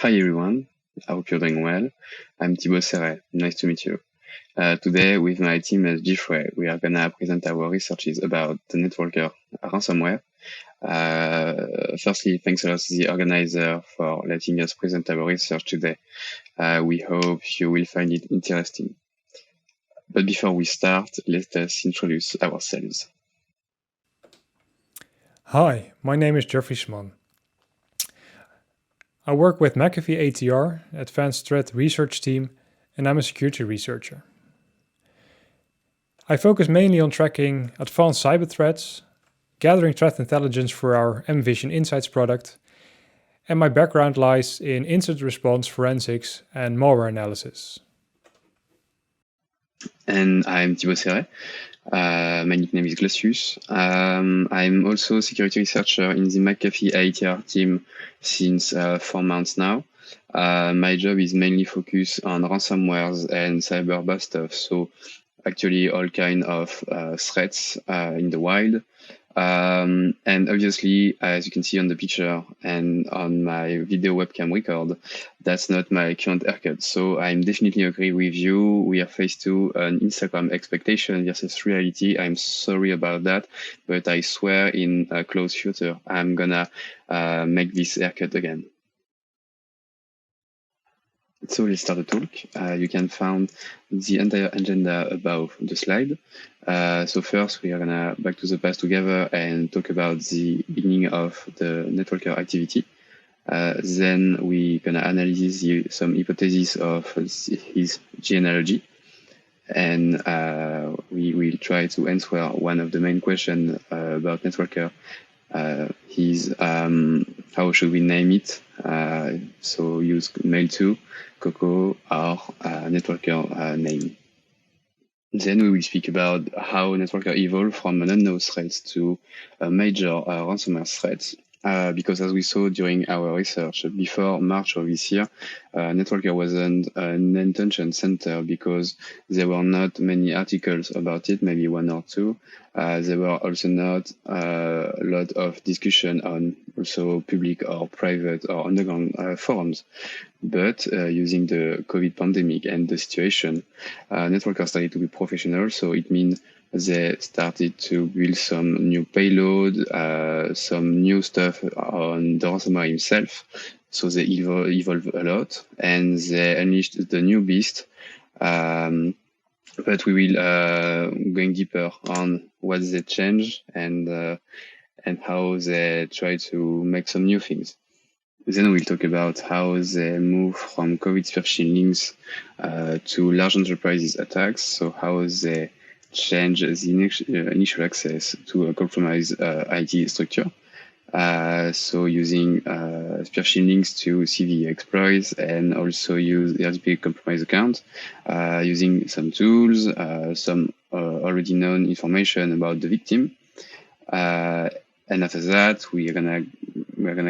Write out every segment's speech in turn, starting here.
Hi everyone, I hope you're doing well. I'm Thibault Seret, nice to meet you. Today with my team at Genealogy, we are gonna present our researches about the NetWalker ransomware. Firstly, thanks a lot to the organizer for letting us present our research today. We hope you will find it interesting. But before we start, let us introduce ourselves. Hi, my name is Sman. I work with McAfee ATR, Advanced Threat Research Team, and I'm a security researcher. I focus mainly on tracking advanced cyber threats, gathering threat intelligence for our mVision Insights product, and my background lies in incident response forensics and malware analysis. And I'm Thibault Seret. My nickname is Glacius. I'm also a security researcher in the McAfee ATR team since 4 months now. My job is mainly focused on ransomwares and cyber bad stuff. So actually all kind of threats in the wild. And obviously, as you can see on the picture and on my video webcam record, that's not my current haircut. So I'm definitely agree with you. We are faced to an Instagram expectation versus reality. I'm sorry about that, but I swear in a close future, I'm gonna make this haircut again. So let's start the talk. You can find the entire agenda above the slide. So first, we are gonna back to the past together and talk about the beginning of the NetWalker activity. Then we're gonna analyze some hypotheses of his genealogy. And we will try to answer one of the main questions about NetWalker. Is how should we name it? So use mail2, Coco, or NetWalker name. Then we will speak about how NetWalker evolved from an unknown threat to a major ransomware threat. Because as we saw during our research before March of this year, NetWalker wasn't an attention center because there were not many articles about it, maybe one or two. There were also not a lot of discussion on also public or private or underground forums. But using the COVID pandemic and the situation, NetWalker started to be professional. So it means they started to build some new payload, some new stuff on the ransomware himself. So they evolved a lot and they unleashed the new beast. But we will going deeper on what they changed and how they try to make some new things. Then we'll talk about how they move from COVID spear-phishing links to large enterprises attacks. So how they change the initial access to a compromised IT structure. So using spear-phishing links to CV exploits and also use RDP compromised account, using some tools, some already known information about the victim. And after that, we're gonna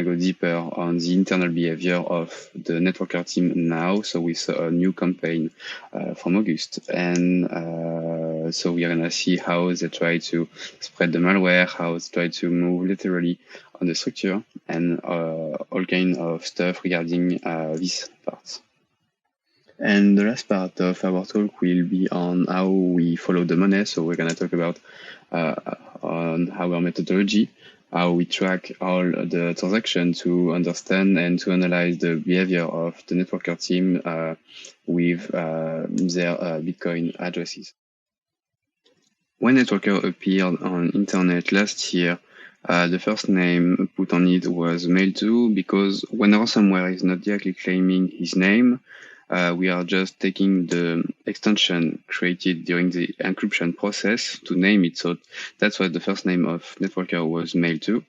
go deeper on the internal behavior of the NetWalker team now. So we saw a new campaign from August, and so we are gonna see how they try to spread the malware, how they try to move literally on the structure, and all kind of stuff regarding this part. And the last part of our talk will be on how we follow the money. So we're gonna talk about on our methodology, how we track all the transactions to understand and to analyze the behavior of the NetWalker team with their Bitcoin addresses. When NetWalker appeared on internet last year, the first name put on it was mail2 because when ransomware is not directly claiming his name, we are just taking the extension created during the encryption process to name it. So that's why the first name of NetWalker was mail2.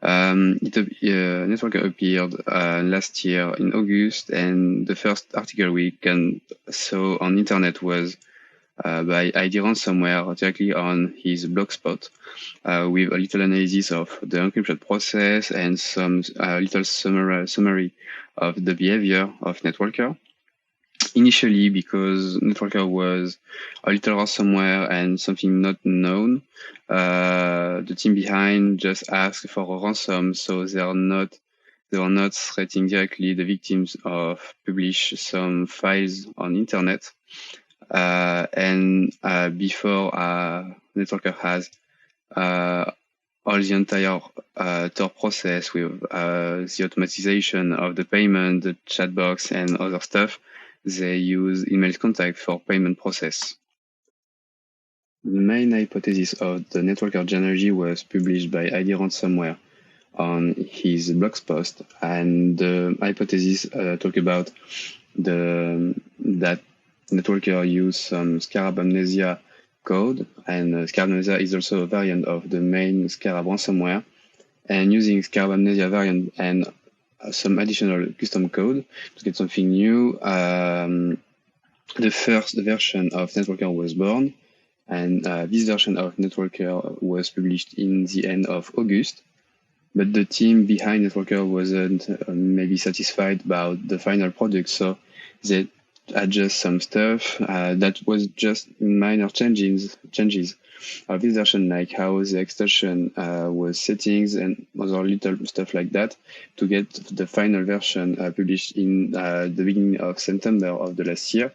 NetWalker appeared last year in August, and the first article we saw on internet was by ID Ransomware directly on his blogspot with a little analysis of the encryption process and some little summary of the behavior of NetWalker. Initially, because NetWalker was a little ransomware and something not known, the team behind just asked for a ransom, so they are not they were not threatening directly the victims of publish some files on internet. And before NetWalker has all the entire Tor process with the automatization of the payment, the chat box, and other stuff, they use email contact for payment process. The main hypothesis of the NetWalker Genealogy was published by ID Ransomware on his blog post, and the hypothesis talk about that NetWalker use some Scarab amnesia code, and Scarab amnesia is also a variant of the main Scarab ransomware. And using Scarab amnesia variant and some additional custom code to get something new, the first version of NetWalker was born, and this version of NetWalker was published in the end of August. But the team behind NetWalker wasn't maybe satisfied about the final product, so they adjust some stuff that was just minor changes of this version, like how the extension was settings and other little stuff like that, to get the final version published in the beginning of September of the last year.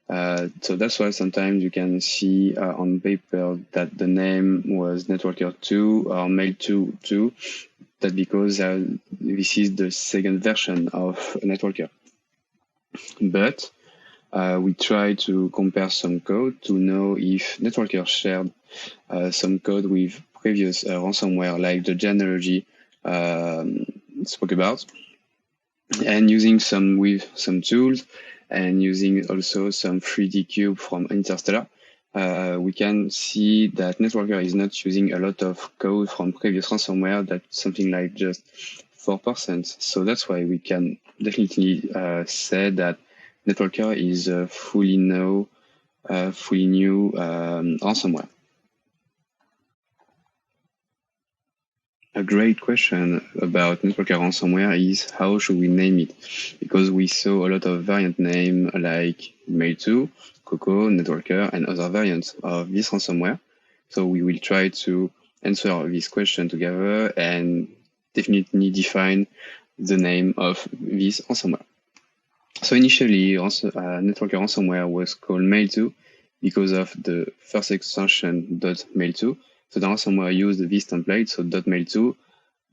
So that's why sometimes you can see on paper that the name was NetWalker 2 or Mail 2. That's because this is the second version of NetWalker. But we try to compare some code to know if NetWalker shared some code with previous ransomware, like the Genealogy spoke about, and using some tools and using also some 3D cube from Interstellar, we can see that NetWalker is not using a lot of code from previous ransomware. That's something like just 4%. So that's why we can definitely say that NetWalker is a fully new ransomware. A great question about NetWalker ransomware is how should we name it? Because we saw a lot of variant name like Mail2, Coco, NetWalker, and other variants of this ransomware. So we will try to answer this question together and definitely define the name of this ransomware. So initially, NetWalker ransomware was called Mail2 because of the first extension .mail2. So the ransomware used this template, so .mail2,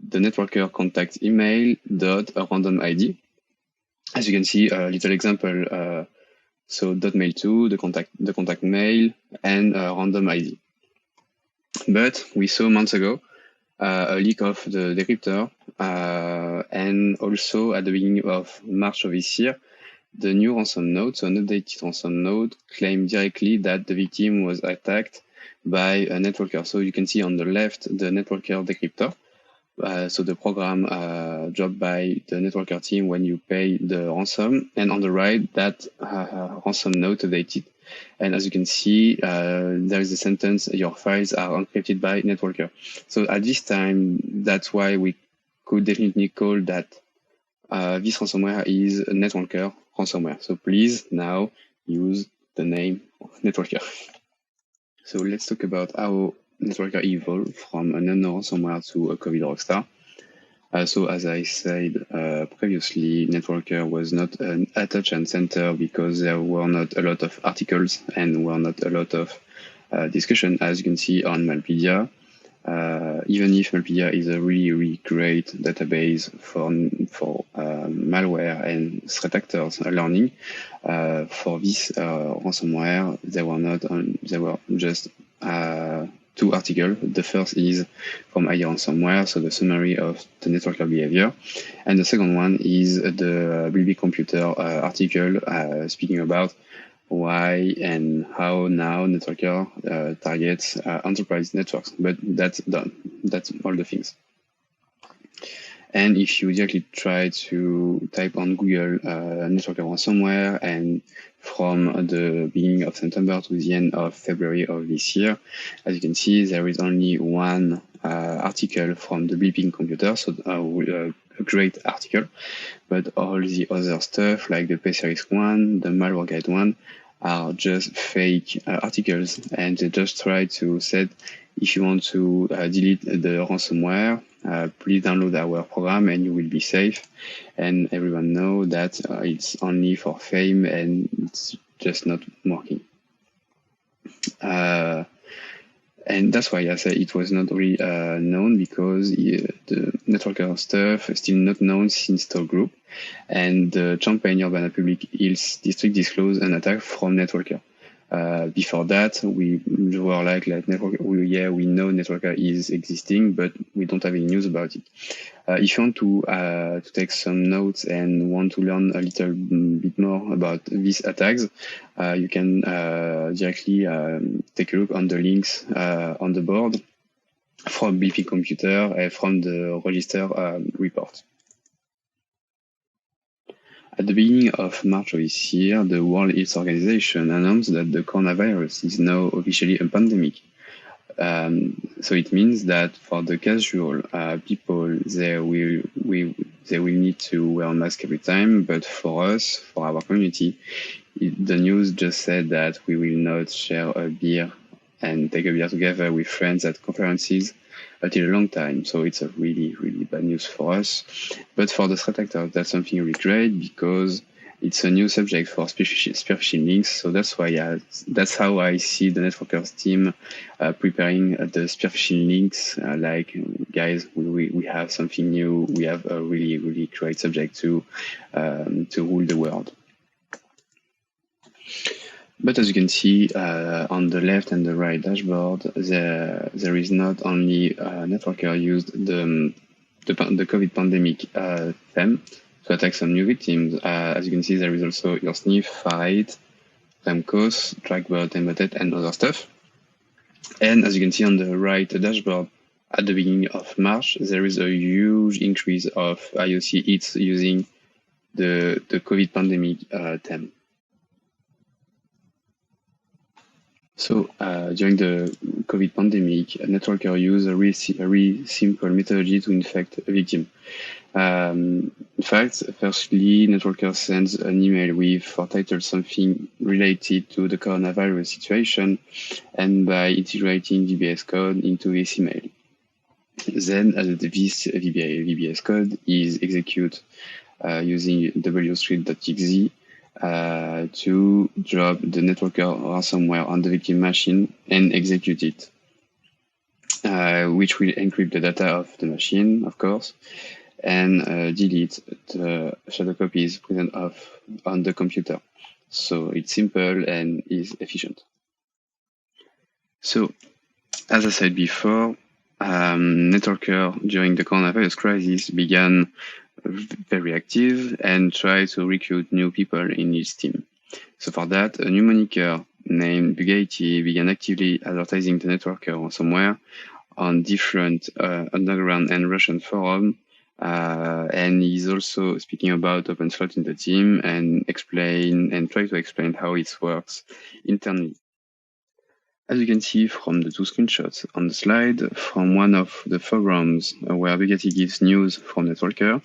the NetWalker contact email .random ID. As you can see, a little example. So .mail2, the contact mail, and random ID. But we saw months ago a leak of the decryptor, and also at the beginning of March of this year, the new ransom node, so an updated ransom node, claimed directly that the victim was attacked by a NetWalker. So you can see on the left the NetWalker decryptor. So the program dropped by the NetWalker team when you pay the ransom, and on the right that ransom node updated. And as you can see, there is a sentence: your files are encrypted by NetWalker. So at this time, that's why we could definitely call that this ransomware is a NetWalker ransomware. So please now use the name of NetWalker. So let's talk about how NetWalker evolved from an unknown ransomware to a COVID Rockstar. So as I said previously, NetWalker was not an attention center because there were not a lot of articles and were not a lot of discussion, as you can see on Malpedia. Even if Malpedia is a really, really great database for malware and threat actors learning, for this ransomware, there were just two articles. The first is from ID Ransomware, so the summary of the NetWalker behavior, and the second one is the Bilby Computer article speaking about why and how now NetWalker targets enterprise networks. But that's done. That's all the things. And if you directly try to type on Google NetWalker ransomware, and from the beginning of September to the end of February of this year, as you can see, there is only one article from the Bleeping Computer, so a great article, but all the other stuff like the PC Risk one, the Malware Guide one, are just fake articles, and they just try to say if you want to delete the ransomware, please download our program and you will be safe. And everyone know that it's only for fame and it's just not working. And that's why I say it was not really known, because the NetWalker stuff is still not known since Talk Group, and the Champaign-Urbana Public Hills District disclosed an attack from NetWalker. Before that, we were like NetWalker. We know NetWalker is existing, but we don't have any news about it. If you want to take some notes and want to learn a little bit more about these attacks, you can directly take a look on the links on the board from BP Computer and from the register report. At the beginning of March of this year, the World Health Organization announced that the coronavirus is now officially a pandemic. So it means that for the casual people, they will need to wear a mask every time. But for us, for our community, the news just said that we will not share a beer and take a beer together with friends at conferences until a long time. So it's a really, really bad news for us. But for the threat actors, that's something really great, because it's a new subject for spear-phishing links. So that's why that's how I see the NetWalkers team preparing the spear-phishing links. Like, guys, we have something new. We have a really, really great subject to rule the world. But as you can see on the left and the right dashboard, there is not only NetWalker used the COVID pandemic theme to attack some new victims. As you can see, there is also your sniff, Farid, Remcos, Trackbot, Embedded, and other stuff. And as you can see on the right dashboard, at the beginning of March, there is a huge increase of IOC hits using the COVID pandemic theme. So during the COVID pandemic, NetWalker used a really simple methodology to infect a victim. In fact, firstly, NetWalker sends an email with for title something related to the coronavirus situation, and by integrating VBS code into this email. Then this VBS code is executed using w3.exe to drop the NetWalker ransomware on the victim machine and execute it, which will encrypt the data of the machine, of course, and delete the shadow copies present on the computer. So it's simple and is efficient. So, as I said before, NetWalker during the coronavirus crisis began very active and try to recruit new people in his team. So for that, a new moniker named Bugatti began actively advertising the NetWalker ransomware on different underground and Russian forums, and he's also speaking about open slot in the team and try to explain how it works internally. As you can see from the two screenshots on the slide, from one of the forums where Bugatti gives news from NetWalker,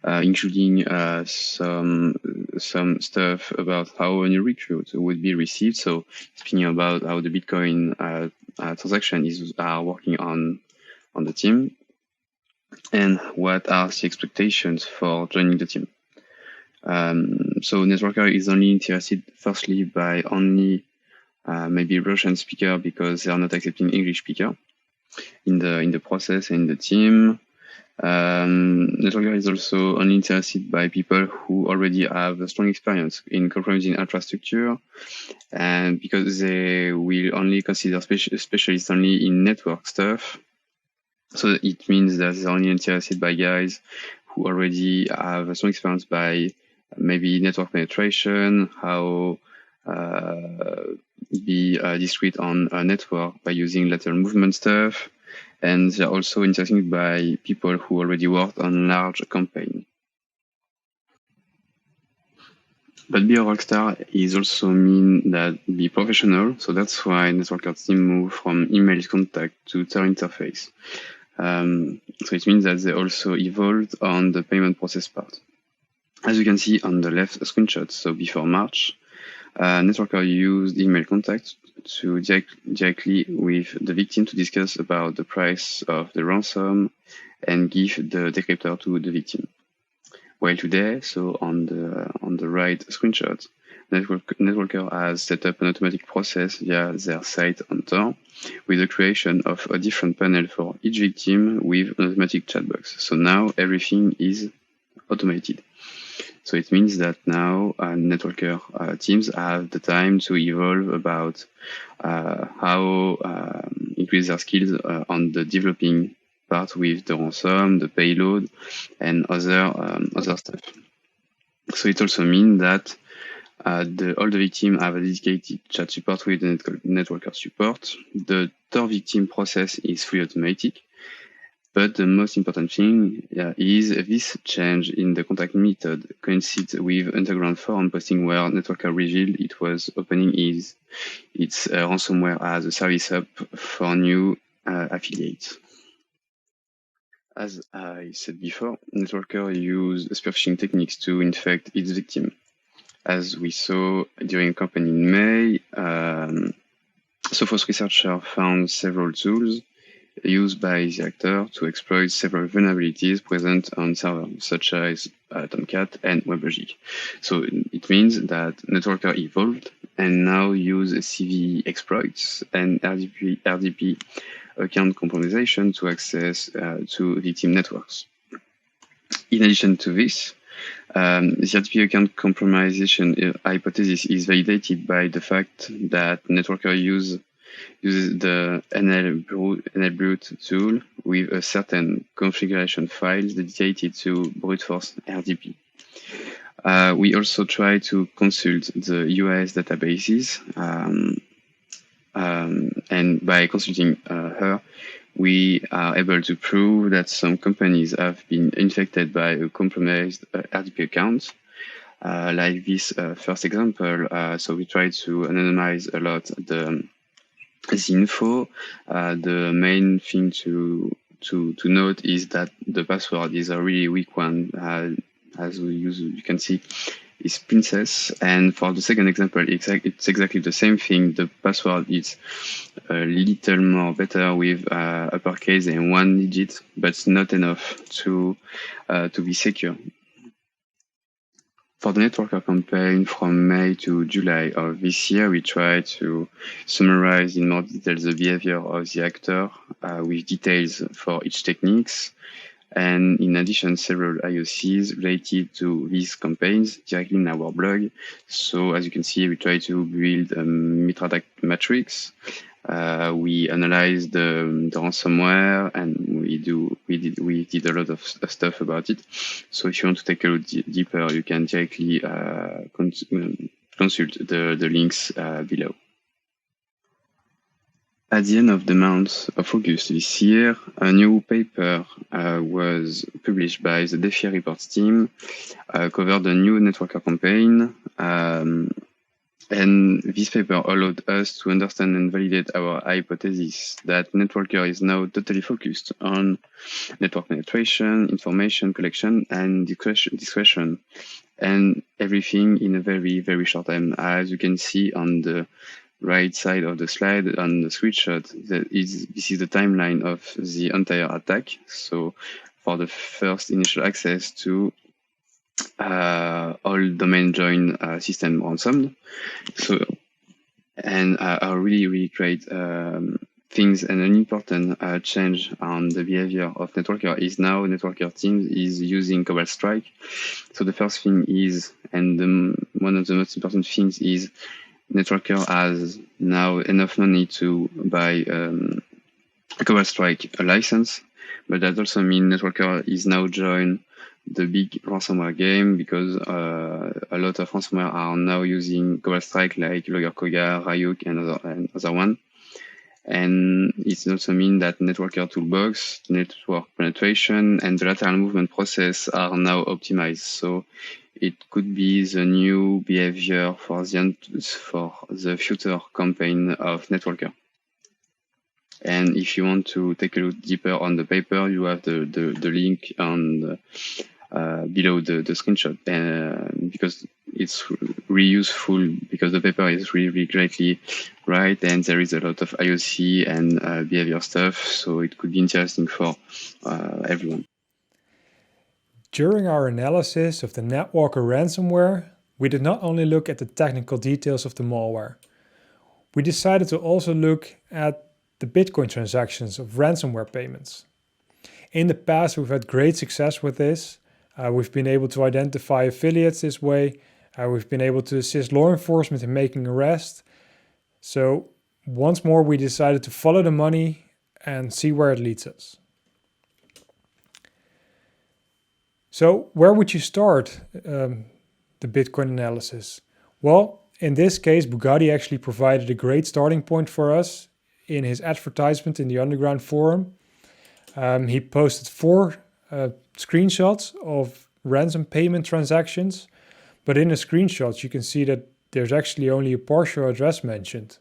including some stuff about how a new recruit would be received. So speaking about how the Bitcoin transaction are working on the team, and what are the expectations for joining the team. So NetWalker is only interested firstly by only maybe Russian speaker, because they are not accepting English speaker in the process and in the team. NetWalker is also only interested by people who already have a strong experience in compromising infrastructure, and because they will only consider specialists only in network stuff. So it means that they're only interested by guys who already have a strong experience by maybe network penetration, how be discreet on a network by using lateral movement stuff. And they're also interested by people who already worked on large campaign. But be a rockstar is also mean that be professional. So that's why NetWalker team moved from email contact to Tor interface. So it means that they also evolved on the payment process part. As you can see on the left screenshot, so before March, NetWalker used email contact to directly with the victim to discuss about the price of the ransom and give the decryptor to the victim. While today, so on the right screenshot, NetWalker has set up an automatic process via their site on Tor with the creation of a different panel for each victim with an automatic chat box. So now everything is automated. So it means that now NetWalker teams have the time to evolve about how increase their skills on the developing part with the ransom, the payload, and other stuff. So it also means that all the victims have a dedicated chat support with the NetWalker support. The Tor victim process is fully automatic. But the most important thing is this change in the contact method coincides with underground forum posting where NetWalker revealed it was opening its ransomware as a service hub for new affiliates. As I said before, NetWalker used spear-phishing techniques to infect its victim. As we saw during a campaign in May, Sophos researchers found several tools used by the actor to exploit several vulnerabilities present on servers, such as Tomcat and WebLogic. So it means that NetWalker evolved and now use CVE exploits and RDP account compromisation to access to victim networks. In addition to this, the RDP account compromisation hypothesis is validated by the fact that NetWalker uses the NLBrute tool with a certain configuration files dedicated to brute force RDP. We also try to consult the US databases, and by consulting her, we are able to prove that some companies have been infected by a compromised RDP account. Like this first example, so we try to anonymize a lot the info. The main thing to note is that the password is a really weak one, as you can see, is princess. And for the second example, it's exactly the same thing. The password is a little more better with uppercase and 1 digit, but not enough to be secure. For the NetWalker campaign from May to July of this year, we try to summarize in more detail the behavior of the actor with details for each techniques. And in addition, several IOCs related to these campaigns directly in our blog. So as you can see, we try to build a Mitra matrix. We analyze the ransomware, and we did a lot of stuff about it. So if you want to take a look deeper, you can directly consult the links below. At the end of the month of August this year, a new paper was published by the DeFi Reports team, covered a new NetWalker campaign. And this paper allowed us to understand and validate our hypothesis that NetWalker is now totally focused on network penetration, information collection, and discretion, and everything in a very, very short time. As you can see on the right side of the slide on the screenshot, this is the timeline of the entire attack. So for the first initial access to all domain join system ransomed. So, and a really, really great things, and an important change on the behavior of NetWalker is now NetWalker team is using Cobalt Strike. So the first thing is, and one of the most important things is, NetWalker has now enough money to buy a Cobalt Strike license, but that also means NetWalker is now joined the big ransomware game, because a lot of ransomware are now using Cobalt Strike, like Logger Koga, Ryuk, and other one. And it also means that NetWalker toolbox, network penetration, and the lateral movement process are now optimized. So it could be the new behavior for the future campaign of NetWalker. And if you want to take a look deeper on the paper, you have the link on below the screenshot, because it's reuseful because the paper is really greatly right, and there is a lot of IOC and behavior stuff, so it could be interesting for everyone. During our analysis of the NetWalker ransomware, we did not only look at the technical details of the malware. We decided to also look at the Bitcoin transactions of ransomware payments. In the past, we've had great success with this. We've been able to identify affiliates this way. We've been able to assist law enforcement in making arrests. So once more, we decided to follow the money and see where it leads us. So where would you start the Bitcoin analysis? Well, in this case, Bugatti actually provided a great starting point for us in his advertisement in the Underground forum. He posted 4 screenshots of ransom payment transactions, but in the screenshots you can see that there's actually only a partial address mentioned.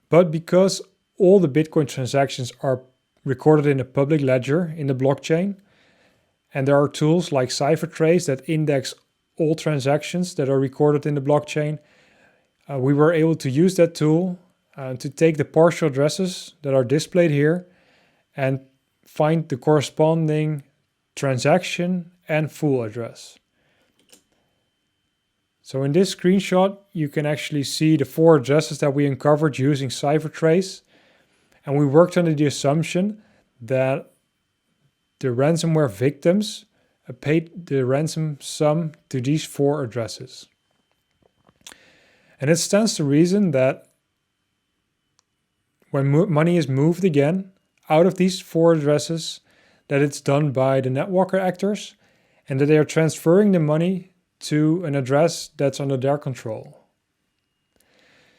But because all the Bitcoin transactions are recorded in a public ledger in the blockchain, and there are tools like CipherTrace that index all transactions that are recorded in the blockchain, we were able to use that tool to take the partial addresses that are displayed here and find the corresponding transaction and full address. So in this screenshot, you can actually see the 4 addresses that we uncovered using CipherTrace, and we worked under the assumption that the ransomware victims paid the ransom sum to these 4 addresses. And it stands to reason that when money is moved again out of these 4 addresses, that it's done by the NetWalker actors and that they are transferring the money to an address that's under their control.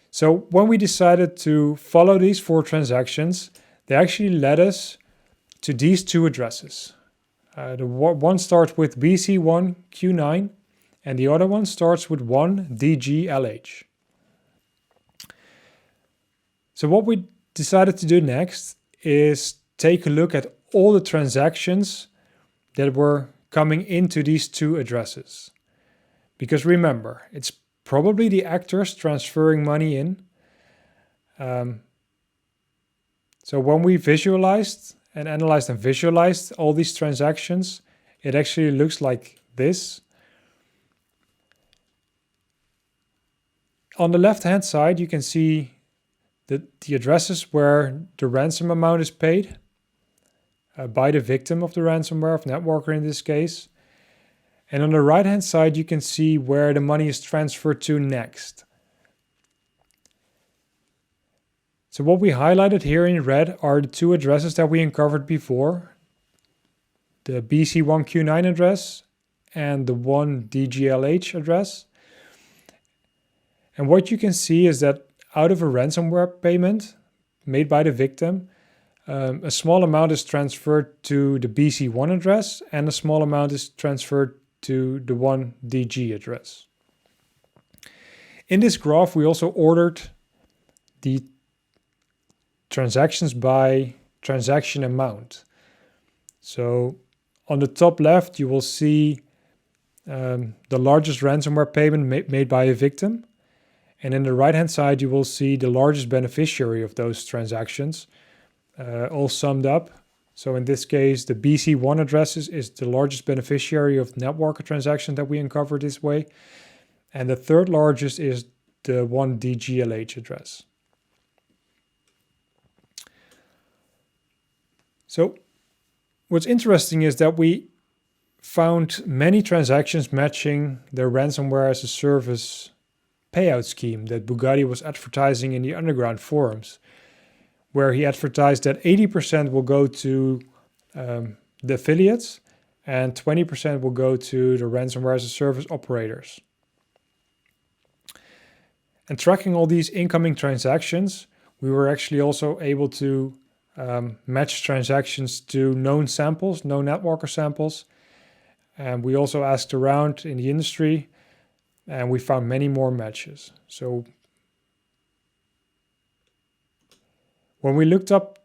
So when we decided to follow these 4 transactions, they actually led us to these 2 addresses. The one starts with BC1Q9 and the other one starts with 1DGLH. So what we decided to do next is take a look at all the transactions that were coming into these 2 addresses. Because remember, it's probably the actors transferring money in. So when we visualized and analyzed and visualized all these transactions, it actually looks like this. On the left-hand side, you can see the addresses where the ransom amount is paid by the victim of the ransomware, of NetWalker in this case. And on the right-hand side, you can see where the money is transferred to next. So what we highlighted here in red are the 2 addresses that we uncovered before, the BC1Q9 address and the 1DGLH address. And what you can see is that out of a ransomware payment made by the victim, a small amount is transferred to the BC1 address and a small amount is transferred to the 1DG address. In this graph, we also ordered the transactions by transaction amount. So on the top left, you will see the largest ransomware payment made by a victim. And in the right-hand side, you will see the largest beneficiary of those transactions, all summed up. So in this case, the BC1 address is the largest beneficiary of NetWalker transaction that we uncovered this way. And the third largest is the 1DGLH address. So what's interesting is that we found many transactions matching the ransomware as a service payout scheme that Bugatti was advertising in the Underground forums, where he advertised that 80% will go to the affiliates and 20% will go to the ransomware as a service operators. And tracking all these incoming transactions, we were actually also able to match transactions to known samples, known NetWalker samples. And we also asked around in the industry and we found many more matches. So when we looked up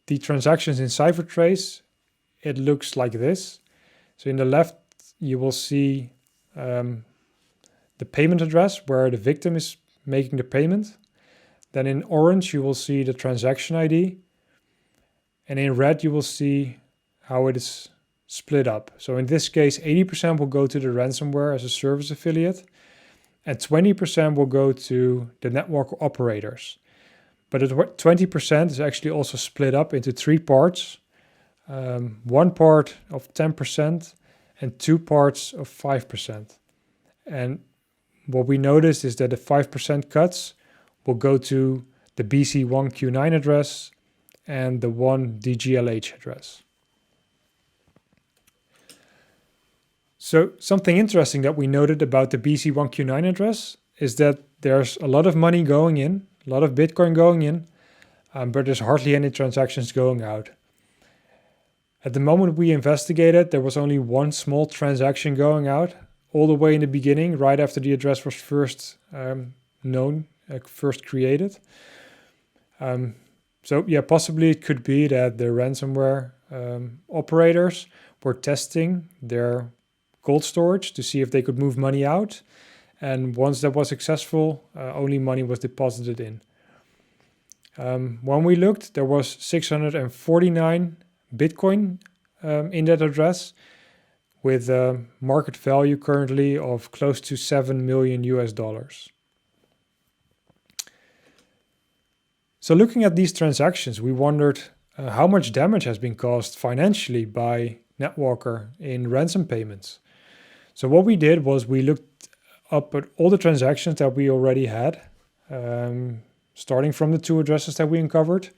the transactions in CipherTrace, it looks like this. So in the left, you will see the payment address where the victim is making the payment. Then in orange, you will see the transaction ID. And in red, you will see how it is split up. So in this case, 80% will go to the ransomware as a service affiliate, and 20% will go to the NetWalker operators. But the 20% is actually also split up into 3 parts. One part of 10% and 2 parts of 5%. And what we noticed is that the 5% cuts will go to the BC1Q9 address and the 1 DGLH address. So something interesting that we noted about the BC1Q9 address is that there's a lot of money going in, a lot of Bitcoin going in, but there's hardly any transactions going out. At the moment we investigated, there was only one small transaction going out, all the way in the beginning, right after the address was first first created. So yeah, possibly it could be that the ransomware operators were testing their cold storage to see if they could move money out. And once that was successful, only money was deposited in. When we looked, there was 649 Bitcoin in that address, with a market value currently of close to $7 million US. So looking at these transactions, we wondered how much damage has been caused financially by NetWalker in ransom payments. So what we did was we looked up at all the transactions that we already had, starting from the 2 addresses that we uncovered.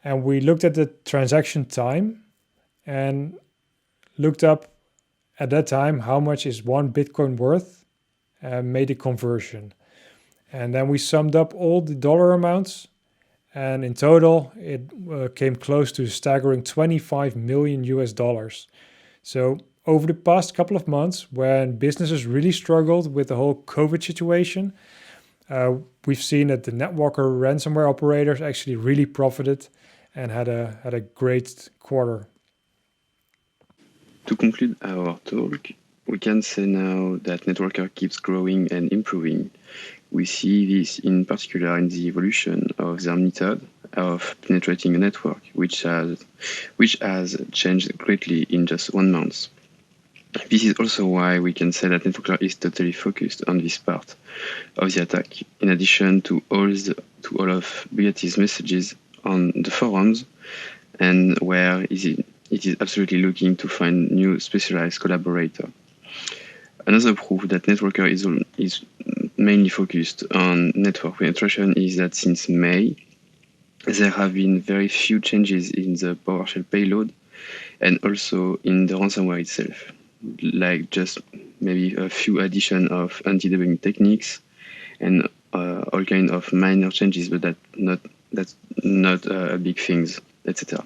And we looked at the transaction time and looked up at that time how much is 1 Bitcoin worth, and made a conversion. And then we summed up all the dollar amounts, and in total it came close to a staggering $25 million US. So over the past couple of months, when businesses really struggled with the whole COVID situation, we've seen that the NetWalker ransomware operators actually really profited and had a great quarter. To conclude our talk, we can say now that NetWalker keeps growing and improving. We see this in particular in the evolution of their method of penetrating a network, which has changed greatly in just 1 month. This is also why we can say that NetWalker is totally focused on this part of the attack, in addition to all of Briati's messages on the forums, and where it is absolutely looking to find new specialized collaborator. Another proof that NetWalker is mainly focused on network penetration is that since May, there have been very few changes in the PowerShell payload and also in the ransomware itself, like just maybe a few addition of anti-debugging techniques and all kind of minor changes, but that's not big things, etc.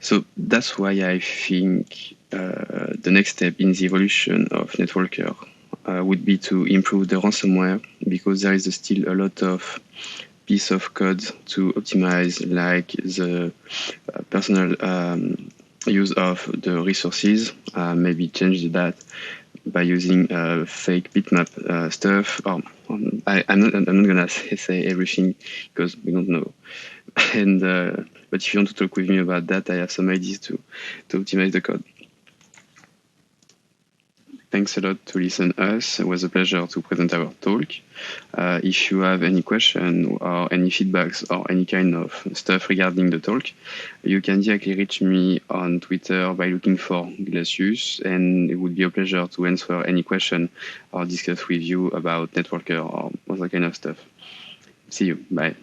So that's why I think the next step in the evolution of NetWalker would be to improve the ransomware, because there is still a lot of piece of code to optimize, like the personal use of the resources, maybe change that by using fake bitmap stuff. I'm not gonna say everything because we don't know. And but if you want to talk with me about that, I have some ideas to optimize the code. Thanks a lot to listen us. It was a pleasure to present our talk. If you have any question or any feedbacks or any kind of stuff regarding the talk, you can directly reach me on Twitter by looking for Glacius, and it would be a pleasure to answer any question or discuss with you about NetWalker or other kind of stuff. See you. Bye.